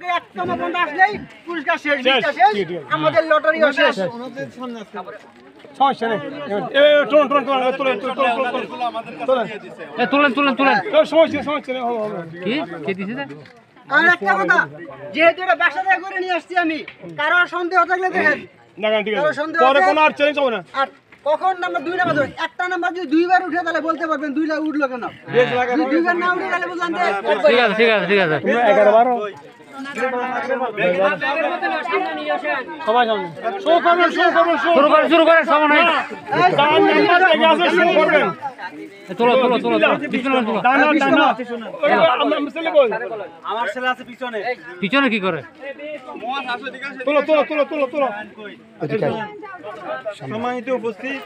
আজকে 1তম পর্যন্ত আসলেই পুরস্কার শেষ, লিস্টটা শেষ, আমাদের লটারিও শেষ। সমস্যা নেই। সমস্যা নেই। কি দিছে? আর একটা কথা, যেহেতু এটা বাসা থেকে করে নিয়ে আসছি আমি, কারো সন্দেহ থাকলে দেখেন। না ঠিক কারো আছে। সন্দেহ পরে আছে? কোনো আর চ্যালেঞ্জ হবে না। আর কখন নাম্বার 2 নাম্বার ধরে একটা নাম্বার যদি 2বার উঠে তাহলে বলতে পারবেন 2টা উঠলো কেন। যদি 2বার না উঠে তাহলে বললাম যে ঠিক আছে তোমরা 11 12 সবাই সামনে শুরু করেন সময় নাই। ডান নাম্বার থেকে আছে শুরু করবেন। তোলো পিছনে তোলো। আমার ছেলে কই? পিছনে কি করে? তোলো। সম্মানিত উপস্থিত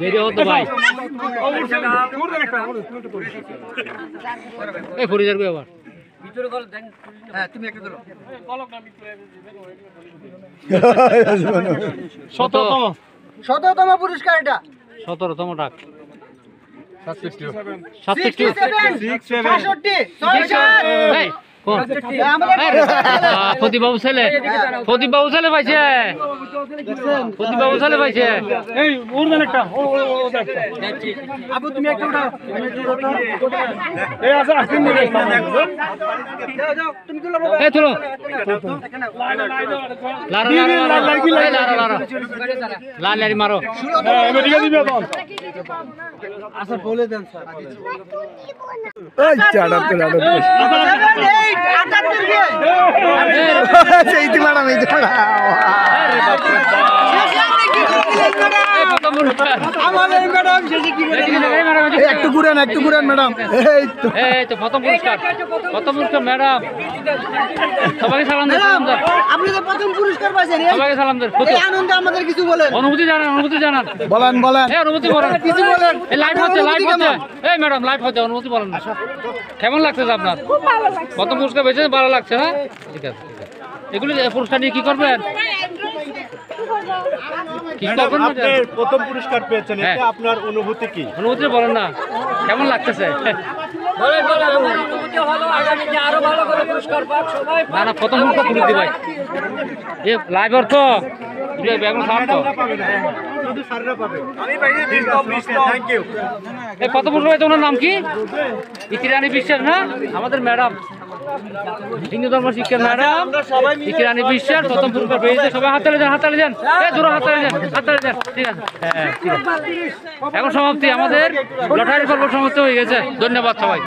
দেরি হতো ভাই। এই ফরিদার কই আবার? হ্যাঁ তুমি একটা ধরো। 17তম পুরস্কার এটা। 17তম ডাক। 67 এই কোন? ফতিবাবু ছেলে পাইছে। এই উড়বেন একটা আবু তুমি একটা উঠাও। এই আছে 3 মিনিট যাও তুমি তুলো বাবা। এই তুলো। লারি মারো। এদিকে দিবে তো আচ্ছা বলে দেন স্যার। এই চাড়া তো লাড়া সেই তো লাড়া মেয়ে চাড়া আমাদের ম্যাডাম শেষে কি বলে? একটু ঘুরেন ম্যাডাম এই তো প্রথম পুরস্কার ম্যাডাম। সবাইকে সালাম দেন। আপনি তো প্রথম পুরস্কার পাইছেন। সবাইকে সালাম দেন। এই আনন্দে আমাদের কিছু বলেন। অনুভূতি জানান। বলেন এই অনুভূতি বলেন। কিছু বলেন। এই লাইভ হচ্ছে। এই ম্যাডাম লাইভ হচ্ছে, অনুভূতি বলেন না। কেমন লাগতেছে আপনার? প্রথম পুরস্কার পেয়েছেন, ভালো লাগছে না? ঠিক আছে। এগুলি পুরস্কার নিয়ে কি করবেন? প্রথম পুরস্কার পেয়েছেন, এটা আপনার অনুভূতি কি? অনুভূতি বলেন না, কেমন লাগতেছে? না প্রথম পুরস্কার তুলে দি ভাই। এ লাইভ অর্থ বেগুন সার তো এই প্রথম পুরস্কার পেয়েছে। ওনার নাম কি? ইতিরানী বিশ্বাস না? আমাদের ম্যাডাম, হিন্দু ধর্ম শিক্ষার ম্যাডাম ইতিরানী বিশ্বাস প্রথম পুরস্কার পেয়েছে। সবাই হাততালি দেন। এই জোরে হাততালি দেন। ঠিক আছে, হ্যাঁ ঠিক আছে। এখন সমাপ্তি, আমাদের লটারি পর্ব সমাপ্তি হয়ে গেছে। ধন্যবাদ সবাই।